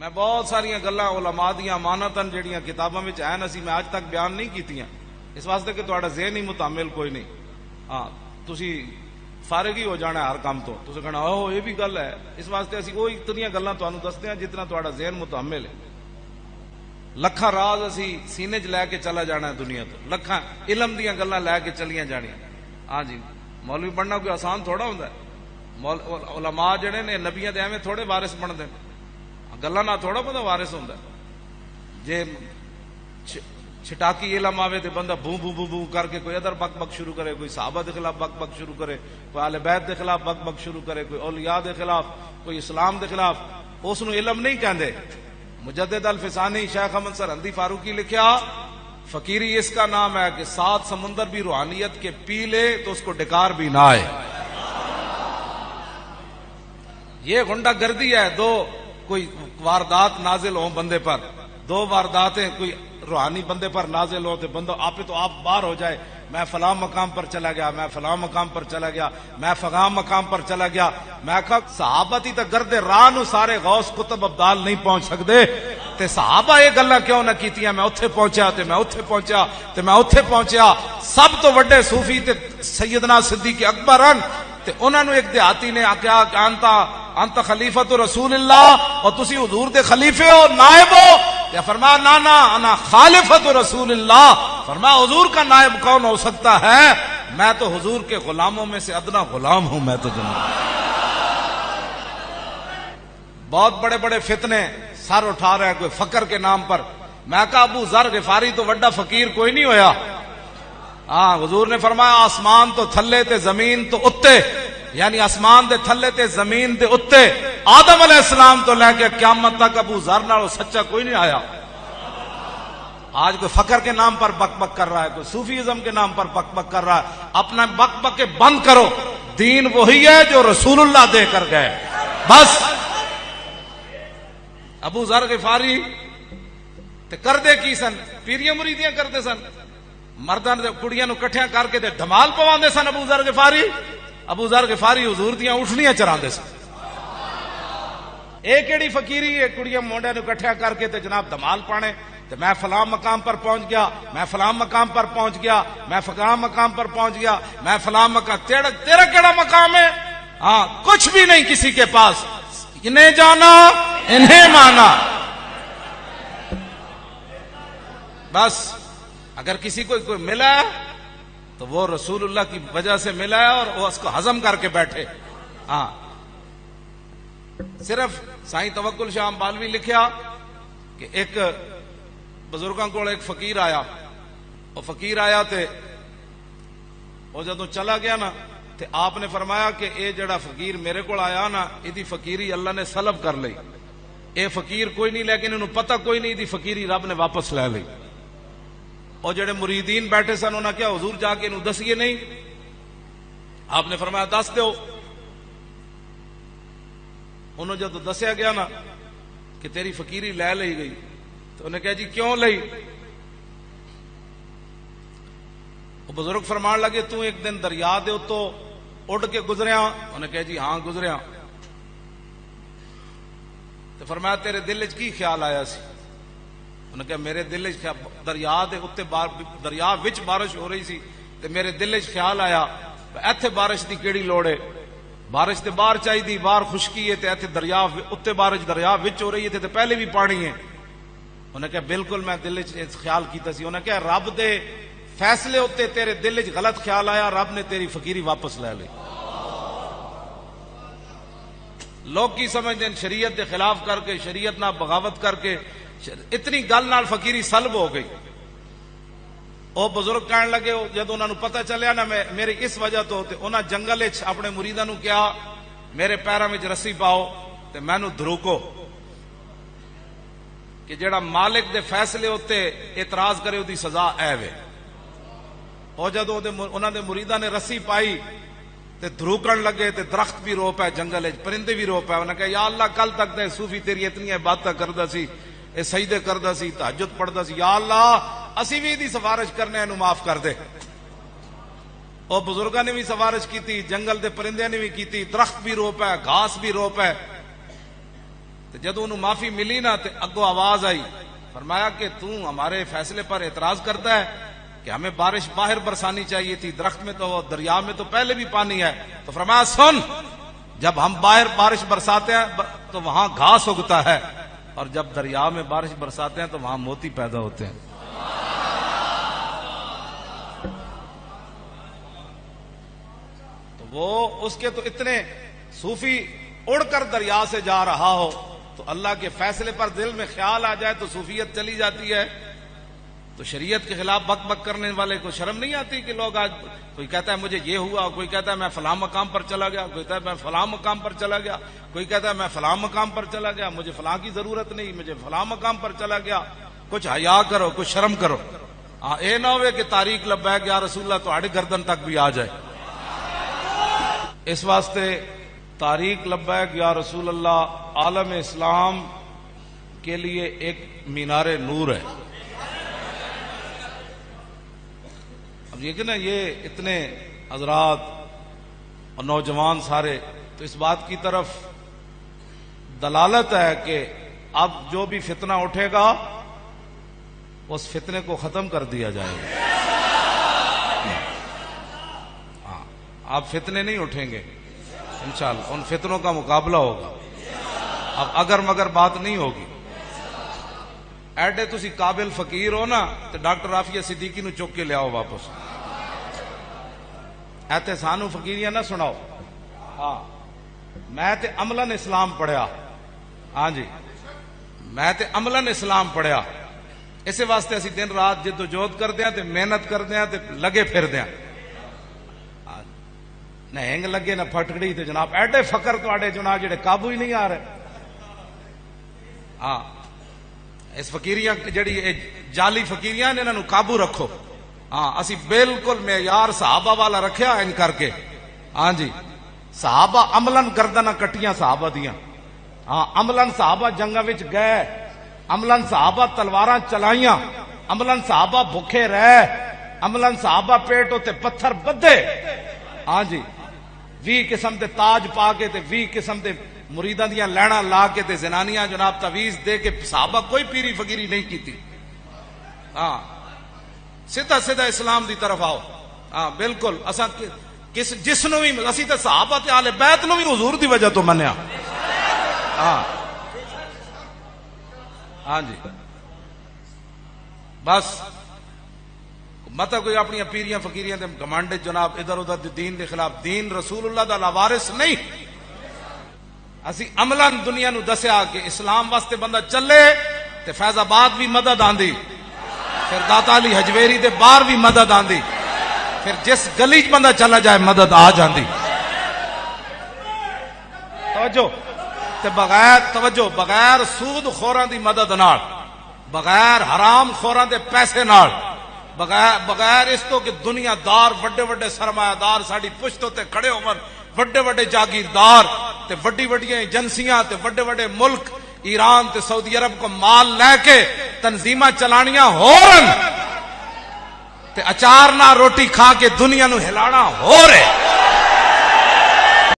میں بہت ساریا گلاں علماء دیاں امانتاں جڑیاں کتاباں وچ ہیں اسی میں اج تک بیان نہیں کیتیاں، اس واسطے کہ تہاڈا ذہن ہی متعمل کوئی نہیں. ہاں تسی فارغ ہی ہو جانا ہے ہر کام تو، تسی کہنا اوہ یہ بھی گل ہے. اس واسطے اسی وہی اتنی گلاں تانوں دستے ہیں جتنا تہاڈا ذہن متعمل ہے. لکھاں راز اسی سینے چ لے کے چلا جانا ہے دنیا تو، لکھاں علم دیاں گلاں لے کے چلیاں جانیاں. ہاں جی مولوی بننا کوئی آسان تھوڑا ہوندا ہے. علماء جڑے نے نبیاں دے ایویں تھوڑے وارث بنتے ہیں، گلاں نہ تھوڑا بندہ وارث ہوندا ہے. جے چھٹاکی علم آوے تے بندہ بو بو بو بو کر کے کوئی ادھر بک بک شروع کرے، کوئی صحابہ دے خلاف بک بک شروع کرے، کوئی اہل بیت دے خلاف بک بک شروع کرے، کوئی اولیاء دے خلاف، کوئی اسلام دے خلاف. اس نو علم نہیں کہندے. مجدد الفسانی شیخ احمد سرہندی فاروقی لکھیا فقیری اس کا نام ہے کہ 7 سمندر بھی روحانیت کے پی لے تو اس کو ڈکار بھی نہ آئے. یہ غنڈہ گردی ہے. دو کوئی واردات نازل ہوں بندے پر، 2 وارداتیں کوئی روحانی بندے پر نازل ہو تو بندہ آپ تو آپ باہر ہو جائے، میں فلاں مقام پر چلا گیا، میں فلاں مقام پر چلا گیا، میں فلاں مقام پر چلا گیا. میں کہا صحابہ تھی تو گرد راہ نو سارے غوث کتب ابدال نہیں پہنچ سکتے تے صحابہ یہ گلاں کیوں نہ کیتیاں؟ میں اتھے پہنچیا تے میں اتھے پہنچیا تے میں اتھے پہنچیا. سب تو وڈے صوفی تے سیدنا صدیق اکبر ہیں تے انہاں نو ایک دیہاتی نے آکھیا کہ انت خلیفۃ رسول اللہ اور تسی حضور دے خلیفے ہو، نائب ہو. یا فرمایا نا نا انا خالفۃ رسول اللہ. فرمایا حضور کا نائب کون ہو سکتا ہے؟ میں تو حضور کے غلاموں میں سے ادنا غلام ہوں. میں تو جناب بہت بڑے بڑے فتنے سر اٹھا رہے ہیں کوئی فقر کے نام پر. میں کہا ابو ذر غفاری تو وڈا فقیر کوئی نہیں ہویا. ہاں حضور نے فرمایا آسمان تو تھلے تے زمین تو اتے، یعنی آسمان دے تھلے تے زمین دے اتے آدم علیہ السلام تو لے کے قیامت تک ابو ذر نالوں سچا کوئی نہیں آیا. آج کوئی فقر کے نام پر بک بک کر رہا ہے، کوئی صوفیزم کے نام پر بک بک کر رہا ہے. اپنا بک بک کے بند کرو. دین وہی ہے جو رسول اللہ دے کر گئے. بس ابو ذر غفاری تے کردے کی سن؟ پیریاں مریدیاں کرتے سن، مرداں تے کڑیاں نو کٹھیاں کر کے تے دھمال پواندے سن. ابو ذر غفاری غفاری حضور دیاں اٹھنیاں چراندے سن. اے کیڑی فقیری ہے کڑیاں مونڈیاں نو کٹھیاں کر کے تے جناب دھمال پانے تے میں فلاں مقام پر پہنچ گیا، میں فلاں مقام پر پہنچ گیا، میں فلاں مقام پر پہنچ گیا، میں فلاں مقام. تیرا کیڑا مقام ہے؟ ہاں کچھ بھی نہیں کسی کے پاس. انہیں جانا انہیں مانا. بس اگر کسی کو کوئی ملا ہے تو وہ رسول اللہ کی وجہ سے ملا ہے اور وہ اس کو ہضم کر کے بیٹھے. ہاں صرف سائیں توکل شاہ بالوی لکھیا کہ ایک بزرگاں کو ایک فقیر آیا، وہ فقیر آیا تے وہ جدوں چلا گیا نا تے آپ نے فرمایا کہ اے جڑا فقیر میرے کو آیا نا ایدی فقیری اللہ نے سلب کر لئی. اے فقیر کوئی نہیں لیکن انہوں پتہ کوئی نہیں ایدی فقیری رب نے واپس لے لئی. اور جڑے مریدین بیٹھے سن انہوں نے کیا حضور جا کے انہوں دسیے نہیں؟ آپ نے فرمایا دس دیو. انہوں جب دسیا گیا نا کہ تیری فقیری لے لئی گئی تو انہیں کہا جی کیوں لئی؟ وہ بزرگ فرمان لگے تو ایک دن دریا دے تو اڑ کے گزریا؟ انہیں کہا جی ہاں گزریا. تو فرمایا تیرے دل وچ کی خیال آیا سی؟ انہوں نے کہا میرے دل دریا دے اتے دریا وچ بارش ہو رہی سی تے میرے دل وچ خیال آیا ایتھے بارش دی کیڑی لوڑ ہے؟ بارش تے باہر چاہی دی، باہر خشکی ہے تے ایتھے دریا اتے بارش دریا وچ ہو رہی ہے تے پہلے بھی پانی ہے. انہوں نے کہا بالکل میں دل وچ خیال کیتا سی. انہوں نے کہا رب دے فیصلے ہوتے تیرے دل وچ غلط خیال آیا، رب نے تیری فقیری واپس لے لی. لوگ کی سمجھتے ہیں شریعت دے خلاف کر کے، شریعت نہ بغاوت کر کے اتنی گل نال فقیری سلب ہو گئی. وہ بزرگ کہنے لگے جب انہوں نے پتہ چلیا نا میری اس وجہ تو انہاں جنگل اپنے مریداں نو کیا میرے پیراں وچ رسی پاؤ تے مینوں دھروکو کہ جڑا مالک دے فیصلے ہوتے اعتراض کرے دی سزا اے وے. اور جدوں انہاں دے مریداں نے رسی پائی تے دھروکن لگے تے درخت بھی رو پے، جنگل وچ پرندے بھی رو پے. انہاں کہا یا اللہ کل تک تے صوفی تیری اتنی عبادتاں کردا سی، اے سجدے کردا سی، تہجد پڑھدا سی، یا اللہ اسی بھی دی سفارش کرنے اینو معاف کر دے. اور بزرگاں نے بھی سفارش کیتی، جنگل دے پرندے نے بھی کیتی، درخت بھی رو پے، گھاس بھی رو پے. تو جدو انہوں معافی ملی نا تو اگو آواز آئی، فرمایا کہ تو ہمارے فیصلے پر اعتراض کرتا ہے کہ ہمیں بارش باہر برسانی چاہیے تھی، درخت میں تو دریا میں تو پہلے بھی پانی ہے۔ تو فرمایا سن، جب ہم باہر بارش برساتے ہیں تو وہاں گھاس اگتا ہے، اور جب دریا میں بارش برساتے ہیں تو وہاں موتی پیدا ہوتے ہیں۔ تو وہ اس کے تو اتنے صوفی اڑ کر دریا سے جا رہا ہو تو اللہ کے فیصلے پر دل میں خیال آ جائے تو صوفیت چلی جاتی ہے۔ تو شریعت کے خلاف بک بک کرنے والے کو شرم نہیں آتی کہ لوگ آج کوئی کہتا ہے مجھے یہ ہوا، کوئی کہتا ہے میں فلاں مقام پر چلا گیا، کوئی کہتا ہے میں فلاں مقام پر چلا گیا، کوئی کہتا ہے میں فلاں مقام پر چلا گیا، مجھے فلاں کی ضرورت نہیں، مجھے فلاں مقام پر چلا گیا۔ کچھ حیا کرو، کچھ شرم کرو۔ اے نہ ہوئے کہ تاریخ لبیک یا رسول اللہ تہاڈی گردن تک بھی آ جائے۔ اس واسطے تاریخ لبیک یا رسول اللہ عالم اسلام کے لیے ایک مینار نور ہے۔ اب یہ کہ نا یہ اتنے حضرات اور نوجوان سارے تو اس بات کی طرف دلالت ہے کہ اب جو بھی فتنہ اٹھے گا اس فتنے کو ختم کر دیا جائے گا۔ ہاں، اب فتنے نہیں اٹھیں گے انشاءاللہ، ان فتنوں کا مقابلہ ہوگا۔ اب اگر مگر بات نہیں ہوگی۔ ایڈے تسی قابل فقیر ہو نا تو ڈاکٹر عافیہ صدیقی نو چک کے لے آؤ واپس۔ ایتے سانو فقیریاں نہ سناؤ۔ ہاں، میں تے عملاً اسلام پڑھیا۔ ہاں جی، میں تے عملاً اسلام پڑھیا۔ اسے واسطے اسی دن رات جد و جہد کر دیا تے محنت کر دیا تے لگے پھر دیا۔ نہ ہنگ لگے نہ پھٹکڑی تے جناب ایڈے فقر تو آڈے جناب جڑے قابو ہی نہیں آ رہے۔ ہاں، اس فقیریاں جڑی جعلی فقیریاں نے انہوں قابو رکھو۔ ہاں، اسی بالکل معیار صحابہ والا رکھیا ان کر کے۔ ہاں جی، صحابہ عملاً گردناں کٹیاں صحابہ دیاں۔ ہاں، عملاً صحابہ جنگاں وچ گئے، عملاً صحابہ تلواراں چلائیاں، عملاً صحابہ بھوکے رہے، عملاً صحابہ پیٹ ہوتے پتھر بدے۔ ہاں جی، 20 قسم دے تاج پا کے تے 20 قسم دے مریداں دیاں لینا لا کے تے زنانیاں جناب تعویذ دے کے صحابہ کوئی پیری فقیری نہیں کیتی۔ ہاں، سیدھا سیدھا اسلام دی طرف آؤ۔ ہاں بالکل، اساں جس نو بھی اسی تے صحابہ تے اہل بیت نو بھی حضور دی وجہ تو منیا۔ ہاں ہاں جی، بس مت کوئی اپنی پیریاں فقیریاں دے گمانڈ جناب ادھر ادھر دے دین دے خلاف۔ دین رسول اللہ دا لاوارث نہیں۔ اسی عملاً دنیا نو دسیا کہ اسلام واسطے بندہ چلے تے فیض آباد بھی مدد آندی، پھر داتا علی حجویری دے باہر بھی مدد آندی، پھر جس گلی چ بندہ چلا جائے مدد آ جاندی۔ توجہ تے بغیر سود خوراں دی مدد نال، بغیر حرام خوراں دے پیسے نال، بغیر اس تو کہ دنیا دار وڈے وڈے سرمایہ دار ساڈی پشتوں تے کھڑے ہون، وڈے وڈے جاگیردار تے وڈی وڈیاں ایجنسیاں تے وڈے وڈے ملک ایران تے سعودی عرب کو مال لے کے تنظیماں چلانیاں ہورن تے اچار نہ روٹی کھا کے دنیا نو ہلانا ہو رہے۔